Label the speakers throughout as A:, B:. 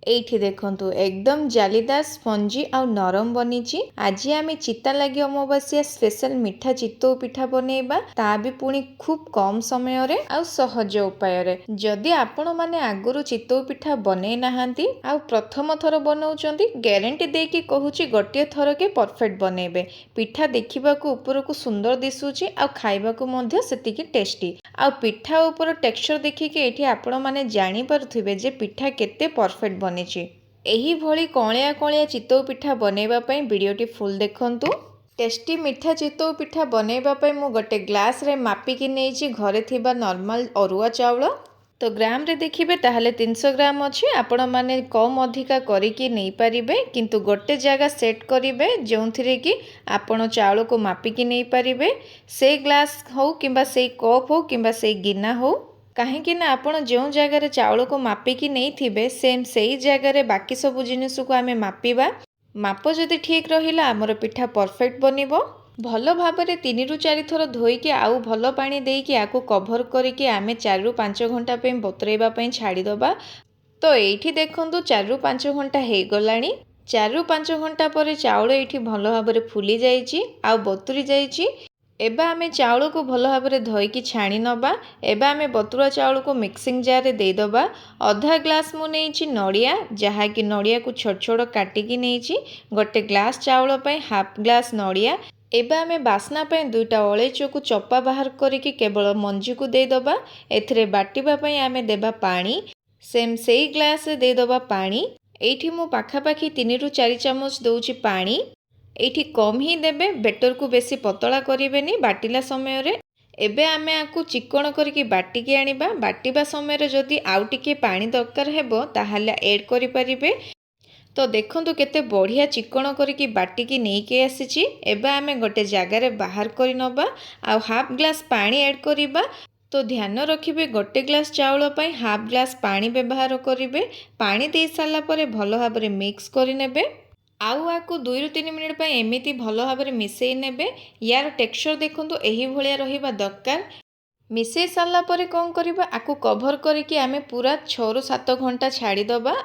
A: एठी देखंतु एकदम जालीदार स्पंजी आउ नरम बनीची। आज आम चिता लगी अमावास्या स्पेशल मिठा चितौ पिठा बनेबा, ता भी पुणी खूब कम समय रे आउ सहज उपाय रे। जदि आपण माने आगुरु चितौ पिठा बने नाहांती आउ प्रथम थर बनाउचंती, ग्यारंटी देकी कहूची गोटे थर के परफेक्ट बनेबे। पिठा देखिबा को ऊपर को सुंदर दिसुची आउ खाइबा को मध्य सेतिकी टेस्टी। आउ पिठा ऊपर टेक्सचर देखिके एठी आपण माने जानि पारुथिबे जे पिठा केते परफेक्ट बनीची। एही भली कळिया कळिया चितौ पिठा बनेबा पई वीडियोटी फुल देखंतु। टेस्टी मिठा चितौ पिठा बनेबा पई मु गोटे ग्लास रे मापिकी नेइची घरे थिबा नॉर्मल अरुआ चावल। तो ग्राम रे देखिबे ताहले 300 ग्राम अच्छी, आपण माने कम अधिका करिकी नहीं पारिबे, किंतु गोटे जगह सेट करिबे जोंथिरे कि आपण चावल को मापिकी नहीं पारिबे। से ग्लास हो किंबा से कप हो किंबा से गिना हो, कहीं ना आपण जो जगार चावल को मापिकी नहीं थिबे सेम सेही जगार बाकी सब जिनिस को आमे मापिबा। माप जदि ठीक रहिला आमर पिठा परफेक्ट बनिबो। भल भाबरे 3 रु 4 थर धोईकी आउ भल पानी देकी आकु कभर करिकी आमे 4 रु 5 घंटा पे बतरेबा पई छाड़ी दबा। तो एठी देखंतु 4 रु 5 घंटा हे गलानी। 4 रु 5 घंटा परे चावल एठी भल भाबरे फुली जाईची आउ बतुरी जाईची। एबा आमे चावल को भल भाबरे धोईकी छाणी नबा। एबा आमे बतुरा चावल को मिक्सिंग जार रे देई दबा। आधा ग्लास मु नेइची नड़िया, जहा कि नड़िया को छोट छोट काटिकी नेइची। गोटे ग्लास चावल पई हाफ ग्लास नड़िया। एबा आमे बास्ना पई 2टा अळेचो को चप्पा बाहर करिकी केवल मंजी को देई दबा। एथिरे बाटिबा पई आमे देबा पानी, सेम सेही ग्लास रे देई दबा पानी। एठी मु पाखापाखी 3 रु 4 चामच दउची पानी। एठी कम ही देबे, बेटर को बेसी पतला करिवेनी बाटिला समय रे। एबे आमे आकु चिकण करिकी बाटिकी आनिबा। बाटिबा समय रे जदि आउ टिके पानी दरकार हेबो ताहाले ऐड करि परिबे। तो देखंतु केते बढ़िया चिकण करिकी बाटिकी नेइके आसीची। एबे आमे गोटे जगार रे बाहर करि नबा आ हाफ ग्लास पानी ऐड करिबा। तो ध्यान रखिबे गोटे ग्लास चावल पई हाफ ग्लास पानी व्यवहार करिबे। पानी दे साला परे भलो भाबरे मिक्स करि नेबे। आउ आकु 2 रु 3 मिनिट पई एमिति भलो भाबरे मिसेई नेबे। यार टेक्सचर देखंतु एही भलिया रहिबा दरकार। मिसेई साला परे कोन करिबा, आकु कभर करिकी आमे पूरा 6 रु 7 घंटा छाड़ी दबा।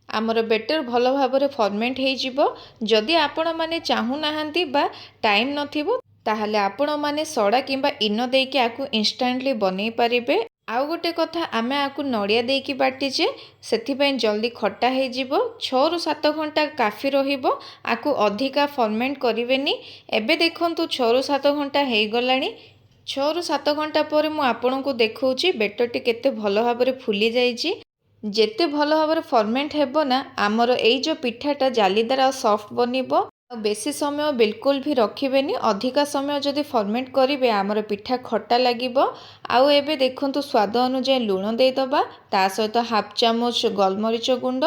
A: आमर बेटर भलो भाबरे फर्मेंट हेइ जिवो। जदि आपण माने चाहू नाहांती बा टाइम नथिबो ताहले आपण माने सोडा किंबा इनो देकी आकु इंस्टेंटली बनै पारिबे। आउ गोटे कथा, आमे आकु नड़िया देकी बाटिचे सेथिपई जल्दी खट्टा हेइ जिवो। 6 रु 7 घंटा काफी रहिबो, आकु अधिका फर्मेंट करिवेनी। एबे देखंतु 6 रु 7 घंटा हेइ गलानी। 6 रु 7 घंटा परे मु आपनकु देखौची बेटरटी केते भलो भाबरे फुली जाईची। जेते भलो भाबरे फर्मेंट हेबो ना आमर एई जो पिठाटा जालीदार आ सॉफ्ट बनिबो। बेसी समय बिल्कुल भी रखिबेनी, अधिका समय जदि फर्मेंट करिवे आमर पिठा खट्टा लागिबो। आउ एबे देखंतु स्वाद अनुसार लूण देई दबा, ता सहित हाफ चामच गोलमरिच गुंड,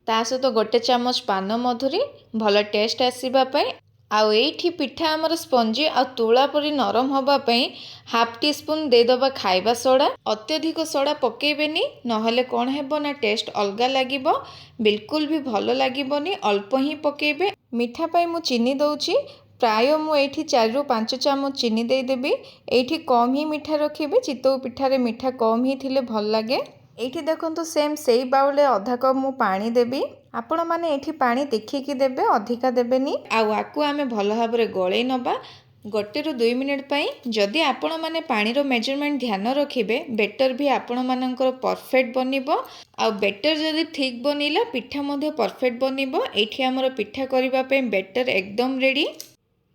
A: ता सहित गोटे चामच पान मधुरी भल टेस्ट आसीबा पई। आउ एठी पिठा आमर स्पंजी आ तुला परी नरम हबा पई हाफ टी स्पून दे दबा खाइबा सोडा। अत्यधिक सोडा पकेइबेनी, नहले कोन हेबो ना टेस्ट अलगा लागिबो, बिल्कुल भी भलो लागिबोनी। अल्प ही पकेइबे। मिठा पई मु चीनी दउची, प्राय मु एठी 4 रु 5 चामच चीनी दे देबी। एठी कम ही मिठा रखिबे, चितौ पिठारे मिठा कम ही थिले भल लागे। एठी देखंतु सेम सेही बाउले आधा कप मु पानी देबी। आपण माने एठी पानी देखिकी देबे, अधिका देबेनी। आउ आकु आमे भलो भाबरे गळेई नबा 1 रु 2 मिनिट पई। जदि आपण माने पानी रो मेजरमेंट ध्यान रखिबे, बेटर भी आपण मानकर परफेक्ट बनिबो। आउ बेटर जदि ठीक बनिला पिठा मध्ये परफेक्ट बनिबो। एठी हमर पिठा करिबा पे बेटर एकदम रेडी।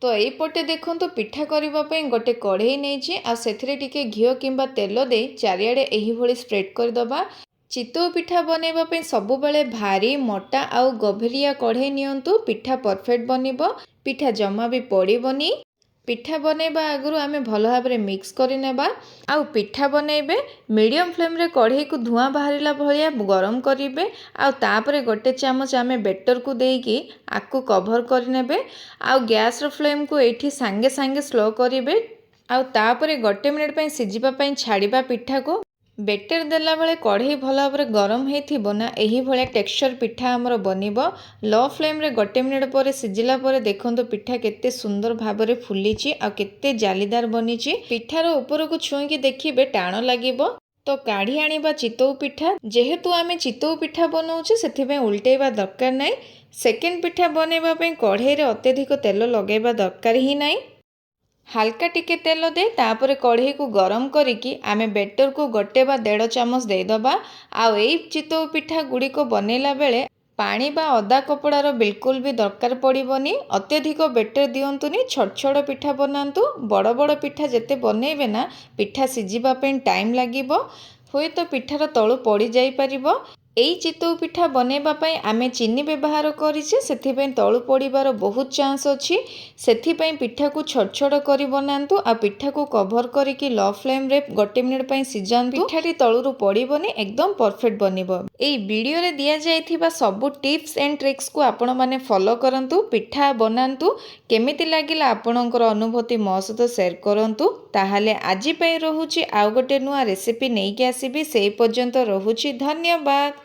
A: तो एई पटे देखंतु पिठा करिबा पे गोटे कढ़ई नेइची आ सेथिरे टिके घिओ किंबा तेल दे चारियाडे एही भली स्प्रेड कर दबा। चितौ पिठा बनेबा पे सबु बेले भारी मोटा आउ गभीरिया कढ़ई नियंतु, पिठा परफेक्ट बनिबो। पिठा जमा भी पड़िबोनी। पिठा बनेबा आगुरु आमे भलो भाबरे मिक्स करि नेबा। आउ पिठा बनेबे मीडियम फ्लेम रे कढ़ई को धुआं बाहरिला भलिया गरम करिबे। आउ तापरे गोटे चामच आमे बेटर को देकी आकु कभर करि नेबे। आउ गैस रो फ्लेम को एठी सांगे सांगे स्लो करिबे। आउ तापरे गोटे मिनिट पई सिजिबा पई छाड़िबा पिठा को। बेटर देला बेले कढ़ई भल भाबरे गरम हेथिबो ना, एही भलिया टेक्सचर पिठा हमर बनिबो। लो फ्लेम रे गोटे मिनिट परे सिजिला परे देखंतु पिठा केते सुंदर भाबरे फुलीची आ केते जालीदार बनीची। पिठार ऊपर को छुईकी देखिबे टाण लागिबो। तो काढ़ी आनिबा चितौ पिठा। जेहेतु आमे चितौ पिठा बनाउछे सेथिबे उल्टेबा दरकार नै। सेकेंड पिठा बनैबा पई कढ़ई रे अत्यधिक तेल लगेबा दरकार ही नै। हाल्का टिके तेल दे तापरे कढ़ई को गरम करिकी आमे बेटर को गोटे बा 1.5 चामच देदबा। आउ एई चितौ पिठा गुडी को बनैला बेले पानी बा अदा कपड़ार बिल्कुल भी दरकार पड़िबनी। अत्यधिक बेटर दियंतुनी, छोट छोट पिठा बनांतु। बड़ बड़ पिठा जेते बनैबे ना पिठा सिजिबा पे टाइम लागिबो, हुए तो पिठार तळु पड़ी जाई परिबो। एई चितौ पिठा बनैबा पई आमे चीनी व्यवहार करिछे, सेथिपई तळु पड़िबार बहुत चांस अछि। सेथिपई पिठा को छोट छोट करी बनांतु आ पिठा को कवर करिकी लो फ्लेम रे 1 मिनिट पई सिजांतु। पिठाटी तळुरु पड़िबनी, एकदम परफेक्ट बनिबो। एई वीडियो रे दिया जाइथिबा सब टिप्स एंड ट्रिक्स को आपण माने फॉलो करंतु, पिठा बनांतु। केमिति लागिला आपणकर अनुभूति मो सहित शेयर करंतु। ताहाले आजि पई रहुची आउ गोटे नुआ रेसिपी नेइके आसीबी। सेई पर्यंत रहुची, धन्यवाद।